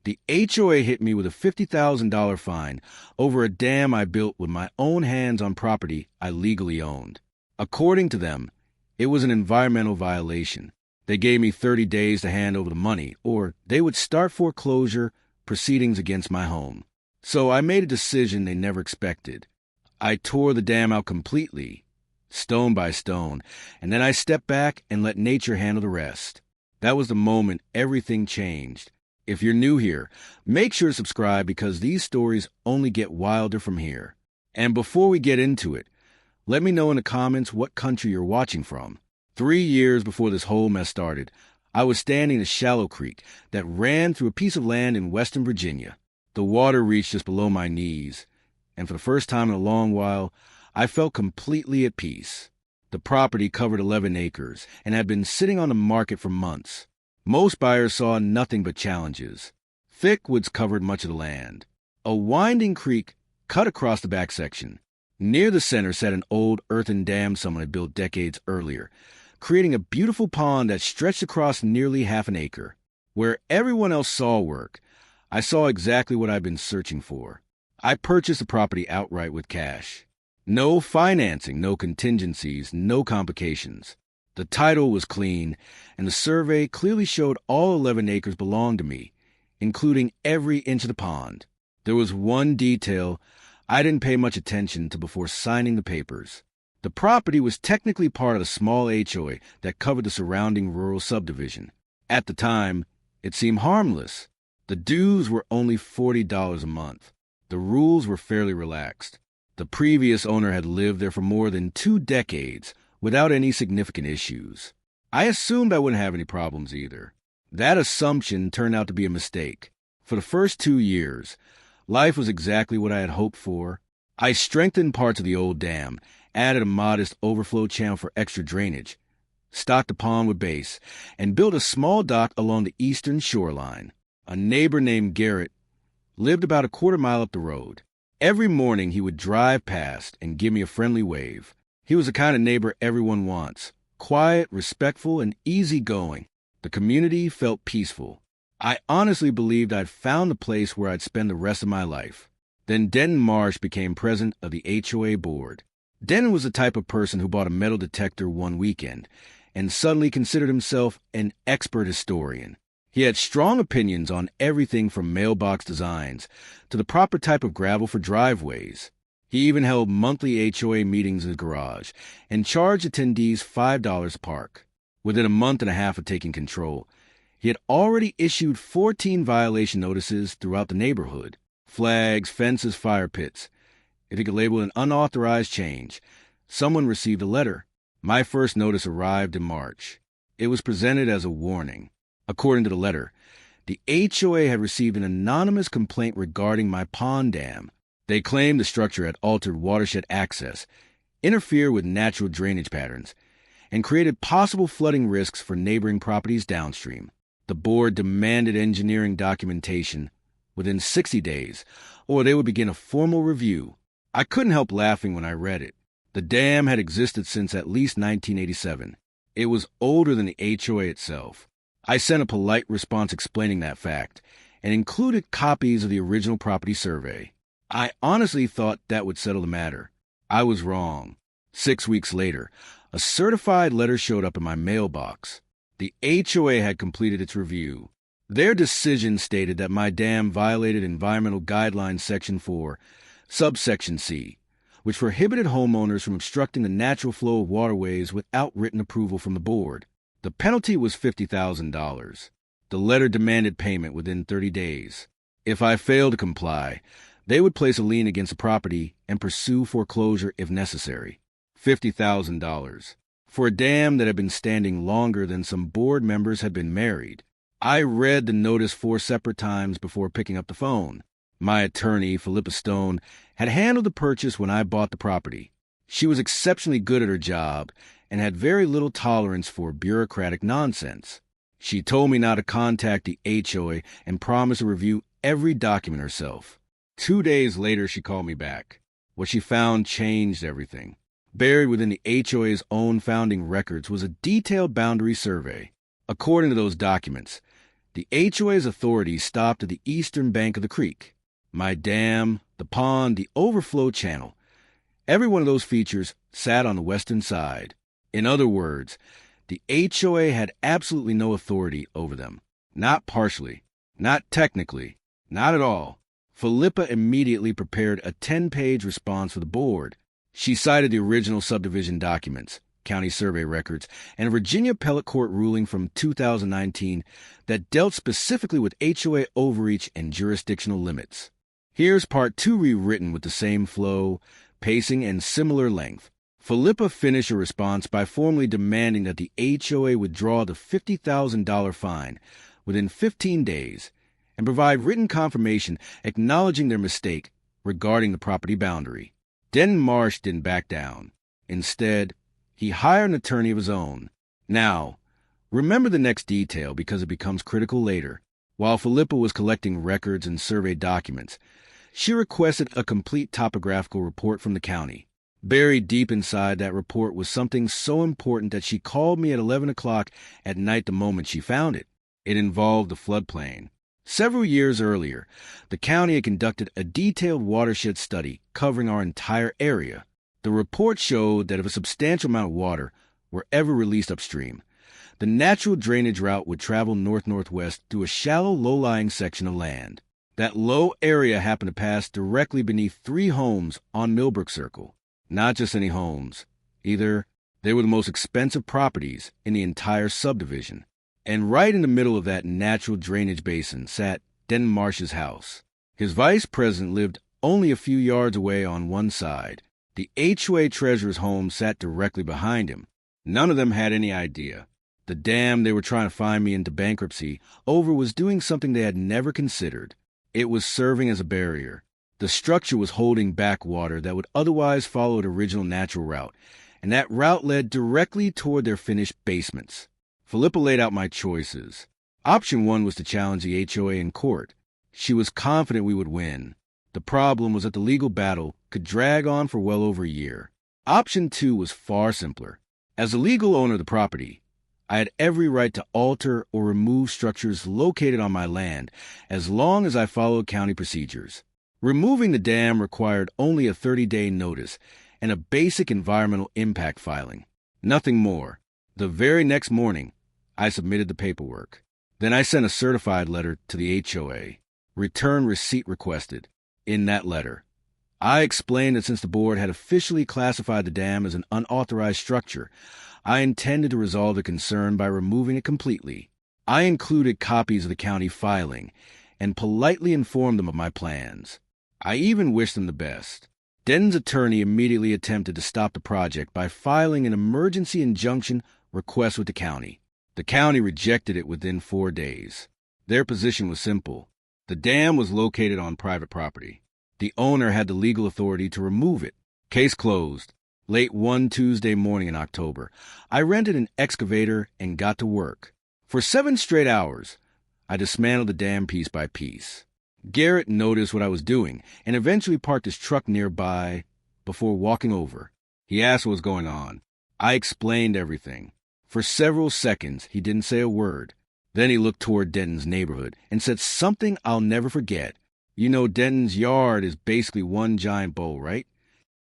The HOA hit me with a $50,000 fine over a dam I built with my own hands on property I legally owned. According to them, it was an environmental violation. They gave me 30 days to hand over the money, or they would start foreclosure proceedings against my home. So I made a decision they never expected. I tore the dam out completely, stone by stone, and then I stepped back and let nature handle the rest. That was the moment everything changed. If you're new here, make sure to subscribe because these stories only get wilder from here. And before we get into it, let me know in the comments what country you're watching from. 3 years before this whole mess started, I was standing in a shallow creek that ran through a piece of land in Western Virginia. The water reached just below my knees, and for the first time in a long while, I felt completely at peace. The property covered 11 acres and had been sitting on the market for months. Most buyers saw nothing but challenges. Thick woods covered much of the land. A winding creek cut across the back section. Near the center sat an old earthen dam someone had built decades earlier, creating a beautiful pond that stretched across nearly half an acre. Where everyone else saw work, I saw exactly what I'd been searching for. I purchased the property outright with cash. No financing, no contingencies, no complications. The title was clean, and the survey clearly showed all 11 acres belonged to me, including every inch of the pond. There was one detail I didn't pay much attention to before signing the papers. The property was technically part of a small HOA that covered the surrounding rural subdivision. At the time, it seemed harmless. The dues were only $40 a month. The rules were fairly relaxed. The previous owner had lived there for more than 2 decades, without any significant issues. I assumed I wouldn't have any problems either. That assumption turned out to be a mistake. For the first 2 years, life was exactly what I had hoped for. I strengthened parts of the old dam, added a modest overflow channel for extra drainage, stocked the pond with base, and built a small dock along the eastern shoreline. A neighbor named Garrett lived about a quarter mile up the road. Every morning he would drive past and give me a friendly wave. He was the kind of neighbor everyone wants. Quiet, respectful, and easygoing. The community felt peaceful. I honestly believed I'd found the place where I'd spend the rest of my life. Then Denton Marsh became president of the HOA board. Denton was the type of person who bought a metal detector one weekend and suddenly considered himself an expert historian. He had strong opinions on everything from mailbox designs to the proper type of gravel for driveways. He even held monthly HOA meetings in the garage and charged attendees $5 a park. Within a month and a half of taking control, he had already issued 14 violation notices throughout the neighborhood. Flags, fences, fire pits. If he could label an unauthorized change, someone received a letter. My first notice arrived in March. It was presented as a warning. According to the letter, the HOA had received an anonymous complaint regarding my pond dam. They claimed the structure had altered watershed access, interfered with natural drainage patterns, and created possible flooding risks for neighboring properties downstream. The board demanded engineering documentation within 60 days, or they would begin a formal review. I couldn't help laughing when I read it. The dam had existed since at least 1987. It was older than the HOA itself. I sent a polite response explaining that fact, and included copies of the original property survey. I honestly thought that would settle the matter. I was wrong. 6 weeks later, a certified letter showed up in my mailbox. The HOA had completed its review. Their decision stated that my dam violated Environmental Guidelines Section 4, subsection C, which prohibited homeowners from obstructing the natural flow of waterways without written approval from the board. The penalty was $50,000. The letter demanded payment within 30 days. If I failed to comply, they would place a lien against the property and pursue foreclosure if necessary. $50,000. For a dam that had been standing longer than some board members had been married. I read the notice 4 separate times before picking up the phone. My attorney, Philippa Stone, had handled the purchase when I bought the property. She was exceptionally good at her job and had very little tolerance for bureaucratic nonsense. She told me not to contact the HOA and promised to review every document herself. 2 days later, she called me back. What she found changed everything. Buried within the HOA's own founding records was a detailed boundary survey. According to those documents, The HOA's authorities stopped at the eastern bank of the creek. My dam, the pond, the overflow channel. Every one of those features sat on the western side. In other words, the HOA had absolutely no authority over them. Not partially, not technically, not at all. Philippa immediately prepared a 10-page response for the board. She cited the original subdivision documents, county survey records, and a Virginia appellate court ruling from 2019 that dealt specifically with HOA overreach and jurisdictional limits. Here's part 2 rewritten with the same flow, pacing, and similar length. Philippa finished her response by formally demanding that the HOA withdraw the $50,000 fine within 15 days and provide written confirmation acknowledging their mistake regarding the property boundary. Denton Marsh didn't back down. Instead, he hired an attorney of his own. Now, remember the next detail because it becomes critical later. While Philippa was collecting records and survey documents, she requested a complete topographical report from the county. Buried deep inside that report was something so important that she called me at 11 o'clock at night the moment she found it. It involved the floodplain. Several years earlier, the county had conducted a detailed watershed study covering our entire area. The report showed that if a substantial amount of water were ever released upstream, the natural drainage route would travel north-northwest through a shallow, low-lying section of land. That low area happened to pass directly beneath 3 homes on Millbrook Circle. Not just any homes. Either they were the most expensive properties in the entire subdivision. And right in the middle of that natural drainage basin sat Denton Marsh's house. His vice president lived only a few yards away on one side. The HOA treasurer's home sat directly behind him. None of them had any idea. The dam they were trying to find me into bankruptcy over was doing something they had never considered. It was serving as a barrier. The structure was holding back water that would otherwise follow its original natural route, and that route led directly toward their finished basements. Philippa laid out my choices. Option 1 was to challenge the HOA in court. She was confident we would win. The problem was that the legal battle could drag on for well over a year. Option 2 was far simpler. As the legal owner of the property, I had every right to alter or remove structures located on my land as long as I followed county procedures. Removing the dam required only a 30-day notice and a basic environmental impact filing. Nothing more. The very next morning, I submitted the paperwork. Then I sent a certified letter to the HOA. Return receipt requested. In that letter, I explained that since the board had officially classified the dam as an unauthorized structure, I intended to resolve the concern by removing it completely. I included copies of the county filing and politely informed them of my plans. I even wished them the best. Denton's attorney immediately attempted to stop the project by filing an emergency injunction request with the county. The county rejected it within 4 days. Their position was simple. The dam was located on private property. The owner had the legal authority to remove it. Case closed. Late one Tuesday morning in October, I rented an excavator and got to work. For 7 straight hours, I dismantled the dam piece by piece. Garrett noticed what I was doing and eventually parked his truck nearby before walking over. He asked what was going on. I explained everything. For several seconds, he didn't say a word. Then he looked toward Denton's neighborhood and said something I'll never forget. You know, Denton's yard is basically one giant bowl, right?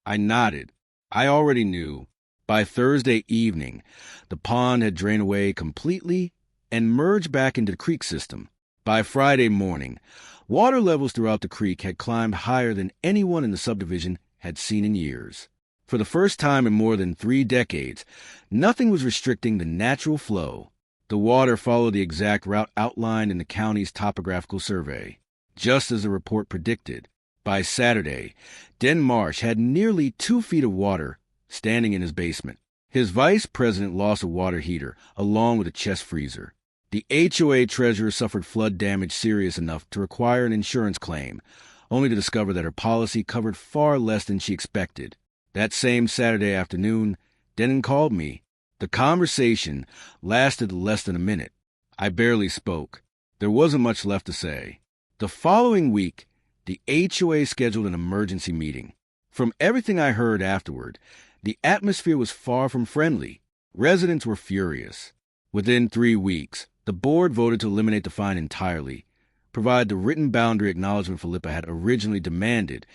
I nodded. I already knew. By Thursday evening, the pond had drained away completely and merged back into the creek system. By Friday morning, water levels throughout the creek had climbed higher than anyone in the subdivision had seen in years. For the first time in more than 3 decades, nothing was restricting the natural flow. The water followed the exact route outlined in the county's topographical survey. Just as the report predicted, by Saturday, Denton Marsh had nearly 2 feet of water standing in his basement. His vice president lost a water heater, along with a chest freezer. The HOA treasurer suffered flood damage serious enough to require an insurance claim, only to discover that her policy covered far less than she expected. That same Saturday afternoon, Denton called me. The conversation lasted less than a minute. I barely spoke. There wasn't much left to say. The following week, the HOA scheduled an emergency meeting. From everything I heard afterward, the atmosphere was far from friendly. Residents were furious. Within 3 weeks, The board voted to eliminate the fine entirely, provide the written boundary acknowledgement Philippa had originally demanded,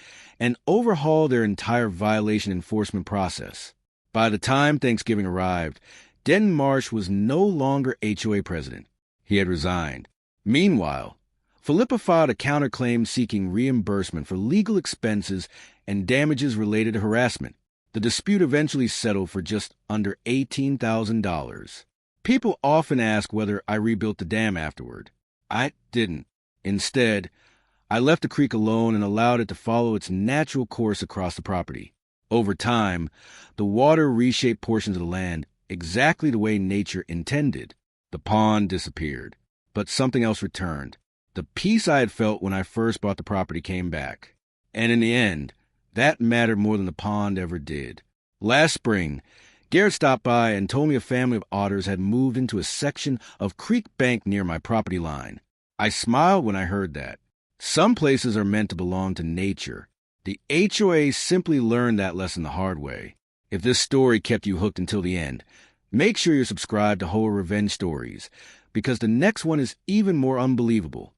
and overhaul their entire violation enforcement process. By the time Thanksgiving arrived, Denton Marsh was no longer HOA president. He had resigned. Meanwhile, Philippa filed a counterclaim seeking reimbursement for legal expenses and damages related to harassment. The dispute eventually settled for just under $18,000. People often ask whether I rebuilt the dam afterward. I didn't. Instead, I left the creek alone and allowed it to follow its natural course across the property. Over time, the water reshaped portions of the land exactly the way nature intended. The pond disappeared, but something else returned. The peace I had felt when I first bought the property came back. And in the end, that mattered more than the pond ever did. Last spring, Garrett stopped by and told me a family of otters had moved into a section of creek bank near my property line. I smiled when I heard that. Some places are meant to belong to nature. The HOA simply learned that lesson the hard way. If this story kept you hooked until the end, make sure you're subscribed to HOA Revenge Stories, because the next one is even more unbelievable.